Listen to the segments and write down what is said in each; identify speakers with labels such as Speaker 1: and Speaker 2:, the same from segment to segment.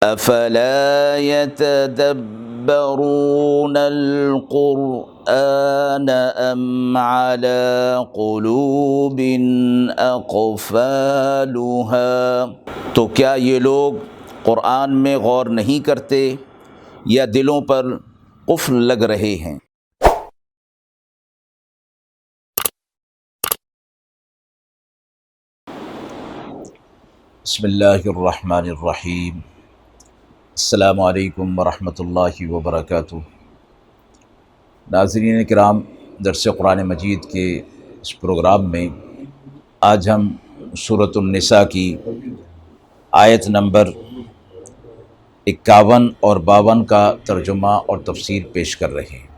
Speaker 1: افلا يتدبرون القرآن ام على قلوب اقفالها، تو کیا یہ لوگ قرآن میں غور نہیں کرتے یا دلوں پر قفل لگ رہے ہیں؟ بسم اللہ الرحمن الرحیم۔ السلام علیکم ورحمۃ اللہ وبرکاتہ۔ ناظرین کرام، درس قرآن مجید کے اس پروگرام میں آج ہم سورۃ النساء کی آیت نمبر 51 اور 52 کا ترجمہ اور تفسیر پیش کر رہے ہیں۔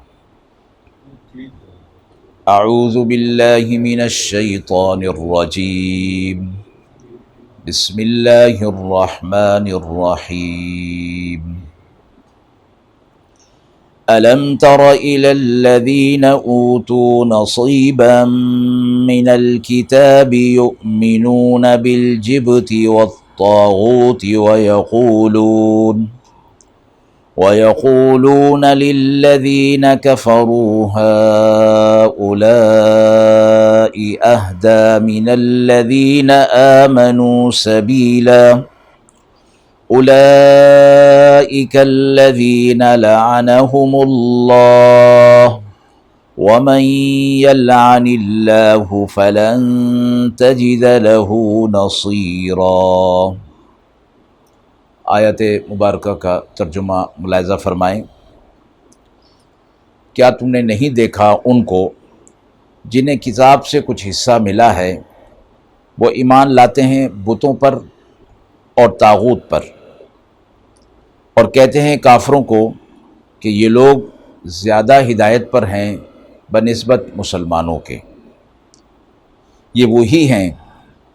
Speaker 1: اعوذ باللہ من الشیطان الرجیم، بسم اللہ الرحمن الرحیم۔ ألم تر إلى الذين أوتوا نصيبا من الكتاب يؤمنون بالجبت والطاغوت ويقولون للذين كفروا هؤلاء أهدى من الذين آمنوا سبيلا أولئك الذين لعنهم الله ومن يلعن الله فلن تجد له نصيرا۔ آیت مبارکہ کا ترجمہ ملاحظہ فرمائیں۔ کیا تم نے نہیں دیکھا ان کو جنہیں کتاب سے کچھ حصہ ملا ہے، وہ ایمان لاتے ہیں بتوں پر اور طاغوت پر، اور کہتے ہیں کافروں کو کہ یہ لوگ زیادہ ہدایت پر ہیں بنسبت مسلمانوں کے۔ یہ وہی ہیں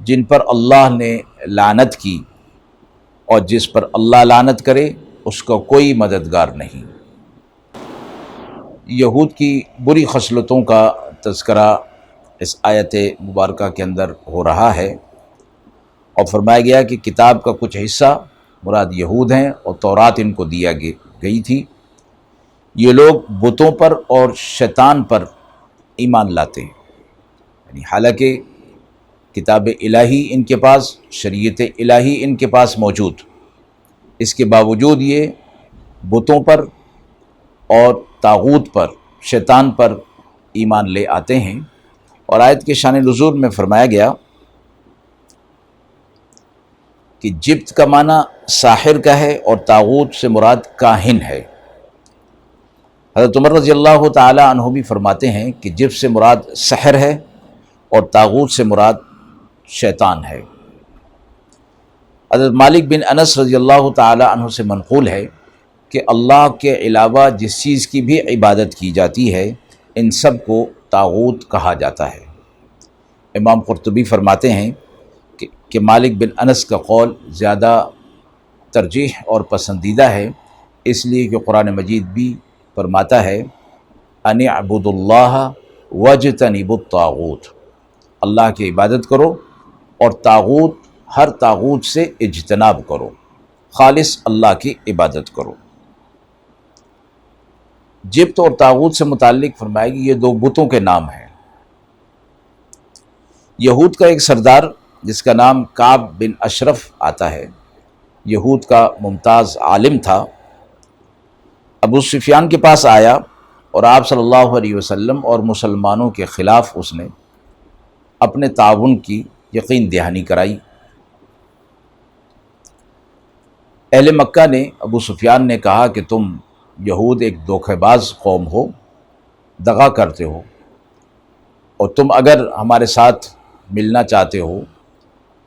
Speaker 1: جن پر اللہ نے لعنت کی، اور جس پر اللہ لعنت کرے اس کا کوئی مددگار نہیں۔ یہود کی بری خصلتوں کا تذکرہ اس آیت مبارکہ کے اندر ہو رہا ہے، اور فرمایا گیا کہ کتاب کا کچھ حصہ مراد یہود ہیں اور تورات ان کو دیا گئی تھی۔ یہ لوگ بتوں پر اور شیطان پر ایمان لاتے ہیں، یعنی حالانکہ کتاب الہی ان کے پاس، شریعت الہی ان کے پاس موجود، اس کے باوجود یہ بتوں پر اور طاغوت پر، شیطان پر ایمان لے آتے ہیں۔ اور آیت کے شان نزول میں فرمایا گیا کہ جبت کا معنی ساحر کا ہے اور طاغوت سے مراد کاہن ہے۔ حضرت عمر رضی اللہ تعالی عنہ بھی فرماتے ہیں کہ جبت سے مراد سحر ہے اور طاغوت سے مراد شیطان ہے۔ حضرت مالک بن انس رضی اللہ تعالی عنہ سے منقول ہے کہ اللہ کے علاوہ جس چیز کی بھی عبادت کی جاتی ہے ان سب کو طاغوت کہا جاتا ہے۔ امام قرطبی فرماتے ہیں کہ مالک بن انس کا قول زیادہ ترجیح اور پسندیدہ ہے، اس لیے کہ قرآن مجید بھی فرماتا ہے ان اعبدوا اللہ واجتنبوا الطاغوت، اللہ کی عبادت کرو اور طاغوت، ہر طاغوت سے اجتناب کرو، خالص اللہ کی عبادت کرو۔ جبت اور طاغوت سے متعلق فرمائے گی یہ دو بتوں کے نام ہیں۔ یہود کا ایک سردار جس کا نام کعب بن اشرف آتا ہے، یہود کا ممتاز عالم تھا، ابو سفیان کے پاس آیا اور آپ صلی اللہ علیہ وسلم اور مسلمانوں کے خلاف اس نے اپنے تعاون کی یقین دہانی کرائی۔ اہل مکہ نے ابو سفیان نے کہا کہ تم یہود ایک دھوکہ باز قوم ہو، دغا کرتے ہو، اور تم اگر ہمارے ساتھ ملنا چاہتے ہو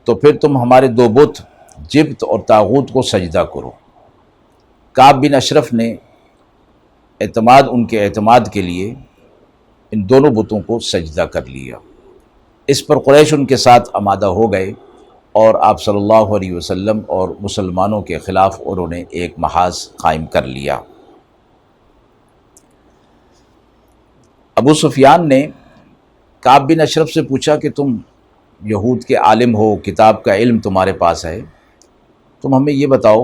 Speaker 1: تو پھر تم ہمارے دو بت جبت اور طاغوت کو سجدہ کرو۔ کعب بن اشرف نے ان کے اعتماد کے لیے ان دونوں بتوں کو سجدہ کر لیا۔ اس پر قریش ان کے ساتھ آمادہ ہو گئے اور آپ صلی اللہ علیہ وسلم اور مسلمانوں کے خلاف انہوں نے ایک محاذ قائم کر لیا۔ ابو سفیان نے کعب بن اشرف سے پوچھا کہ تم یہود کے عالم ہو، کتاب کا علم تمہارے پاس ہے، تم ہمیں یہ بتاؤ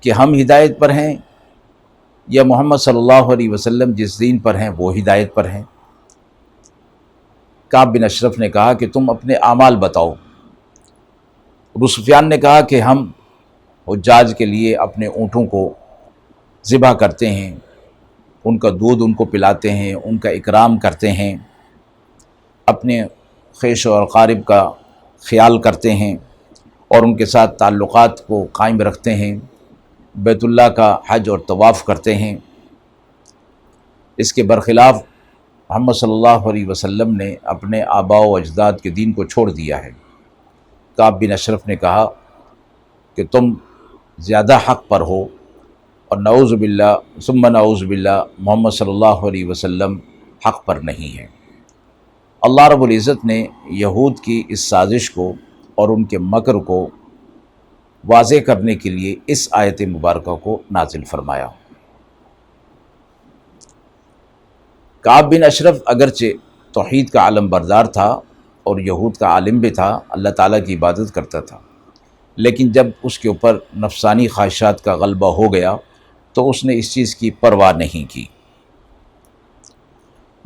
Speaker 1: کہ ہم ہدایت پر ہیں یا محمد صلی اللہ علیہ وسلم جس دین پر ہیں وہ ہدایت پر ہیں؟ کعب بن اشرف نے کہا کہ تم اپنے اعمال بتاؤ۔ ابو سفیان نے کہا کہ ہم حجاج کے لیے اپنے اونٹوں کو ذبح کرتے ہیں، ان کا دودھ ان کو پلاتے ہیں، ان کا اکرام کرتے ہیں، اپنے خیش اور اقارب کا خیال کرتے ہیں اور ان کے ساتھ تعلقات کو قائم رکھتے ہیں، بیت اللہ کا حج اور طواف کرتے ہیں۔ اس کے برخلاف محمد صلی اللہ علیہ وسلم نے اپنے آباء و اجداد کے دین کو چھوڑ دیا ہے۔ کعب بن اشرف نے کہا کہ تم زیادہ حق پر ہو، اور نعوذ باللہ ثم نعوذ باللہ محمد صلی اللہ علیہ وسلم حق پر نہیں ہے۔ اللہ رب العزت نے یہود کی اس سازش کو اور ان کے مکر کو واضح کرنے کے لیے اس آیت مبارکہ کو نازل فرمایا۔ کعب بن اشرف اگرچہ توحید کا علم بردار تھا اور یہود کا عالم بھی تھا، اللہ تعالیٰ کی عبادت کرتا تھا، لیکن جب اس کے اوپر نفسانی خواہشات کا غلبہ ہو گیا تو اس نے اس چیز کی پرواہ نہیں کی،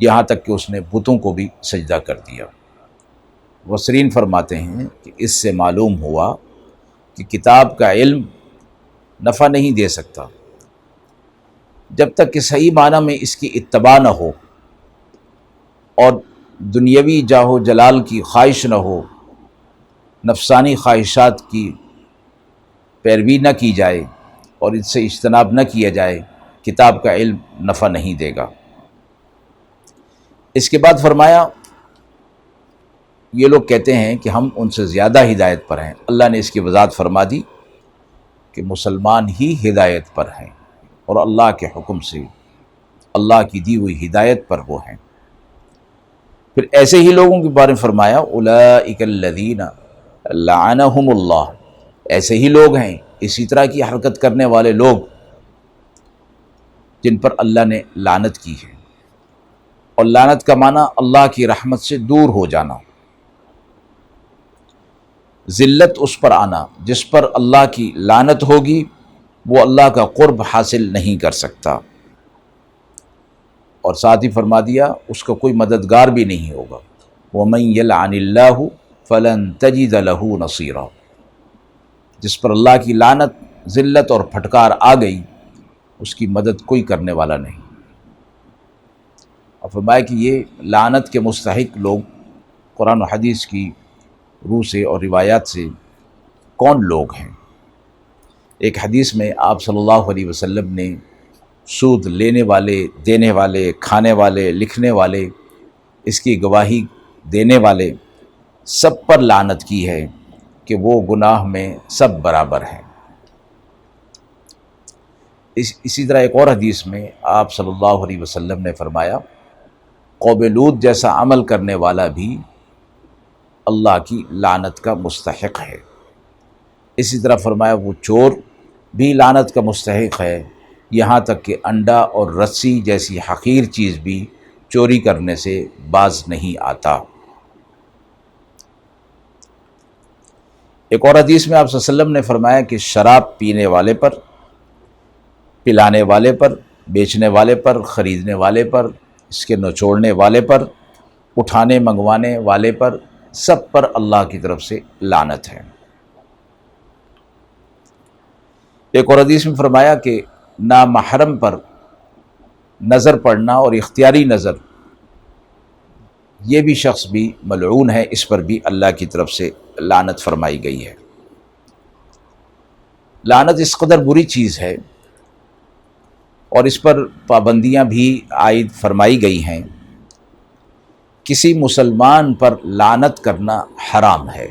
Speaker 1: یہاں تک کہ اس نے بتوں کو بھی سجدہ کر دیا۔ مفسرین فرماتے ہیں کہ اس سے معلوم ہوا کہ کتاب کا علم نفع نہیں دے سکتا جب تک کہ صحیح معنی میں اس کی اتباع نہ ہو اور دنیاوی جاہ و جلال کی خواہش نہ ہو، نفسانی خواہشات کی پیروی نہ کی جائے اور اس سے اجتناب نہ کیا جائے، کتاب کا علم نفع نہیں دے گا۔ اس کے بعد فرمایا یہ لوگ کہتے ہیں کہ ہم ان سے زیادہ ہدایت پر ہیں۔ اللہ نے اس کی وضاحت فرما دی کہ مسلمان ہی ہدایت پر ہیں اور اللہ کے حکم سے اللہ کی دی ہوئی ہدایت پر وہ ہیں۔ پھر ایسے ہی لوگوں کے بارے میں فرمایا اولئک الذین لعنہم اللہ، ایسے ہی لوگ ہیں، اسی طرح کی حرکت کرنے والے لوگ جن پر اللہ نے لعنت کی ہے، اور لعنت کا معنی اللہ کی رحمت سے دور ہو جانا، ذلت اس پر آنا جس پر اللہ کی لعنت ہوگی، وہ اللہ کا قرب حاصل نہیں کر سکتا، اور ساتھ ہی فرما دیا اس کا کوئی مددگار بھی نہیں ہوگا۔ وَمَن يَلْعَنِ اللَّهُ فَلَن تَجِدَ لَهُ نَصِيرًا، جس پر اللہ کی لعنت، ذلت اور پھٹکار آ گئی، اس کی مدد کوئی کرنے والا نہیں۔ اور فرمایا کہ یہ لعنت کے مستحق لوگ قرآن و حدیث کی روح سے اور روایات سے کون لوگ ہیں؟ ایک حدیث میں آپ صلی اللہ علیہ وسلم نے سود لینے والے، دینے والے، کھانے والے، لکھنے والے، اس کی گواہی دینے والے سب پر لعنت کی ہے کہ وہ گناہ میں سب برابر ہیں۔ اسی طرح ایک اور حدیث میں آپ صلی اللہ علیہ وسلم نے فرمایا قوم لوط جیسا عمل کرنے والا بھی اللہ کی لعنت کا مستحق ہے۔ اسی طرح فرمایا وہ چور بھی لعنت کا مستحق ہے، یہاں تک کہ انڈا اور رسی جیسی حقیر چیز بھی چوری کرنے سے باز نہیں آتا۔ ایک اور حدیث میں آپ صلی اللہ علیہ وسلم نے فرمایا کہ شراب پینے والے پر، پلانے والے پر، بیچنے والے پر، خریدنے والے پر، اس کے نچوڑنے والے پر، اٹھانے منگوانے والے پر، سب پر اللہ کی طرف سے لعنت ہے۔ ایک اور حدیث میں فرمایا کہ نامحرم پر نظر پڑنا اور اختیاری نظر، یہ بھی شخص بھی ملعون ہے، اس پر بھی اللہ کی طرف سے لعنت فرمائی گئی ہے۔ لعنت اس قدر بری چیز ہے اور اس پر پابندیاں بھی عائد فرمائی گئی ہیں، کسی مسلمان پر لعنت کرنا حرام ہے،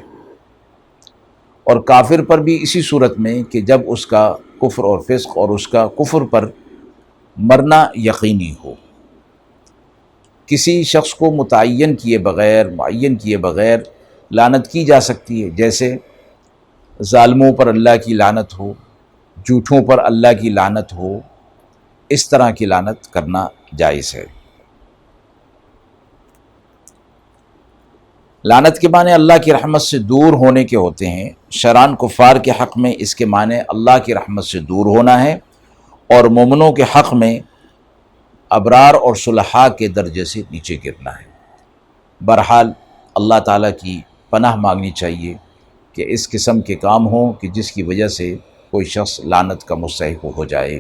Speaker 1: اور کافر پر بھی اسی صورت میں کہ جب اس کا کفر اور فسق اور اس کا کفر پر مرنا یقینی ہو۔ کسی شخص کو معین کیے بغیر لعنت کی جا سکتی ہے، جیسے ظالموں پر اللہ کی لعنت ہو، جھوٹوں پر اللہ کی لعنت ہو، اس طرح کی لعنت کرنا جائز ہے۔ لعنت کے معنی اللہ کی رحمت سے دور ہونے کے ہوتے ہیں۔ شرعاً کفار کے حق میں اس کے معنی اللہ کی رحمت سے دور ہونا ہے، اور مومنوں کے حق میں ابرار اور صلحاء کے درجے سے نیچے گرنا ہے۔ بہرحال اللہ تعالیٰ کی پناہ مانگنی چاہیے کہ اس قسم کے کام ہوں کہ جس کی وجہ سے کوئی شخص لعنت کا مستحق ہو جائے۔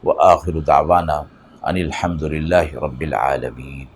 Speaker 1: وآخر دعوانا ان الحمد للہ رب العالمین۔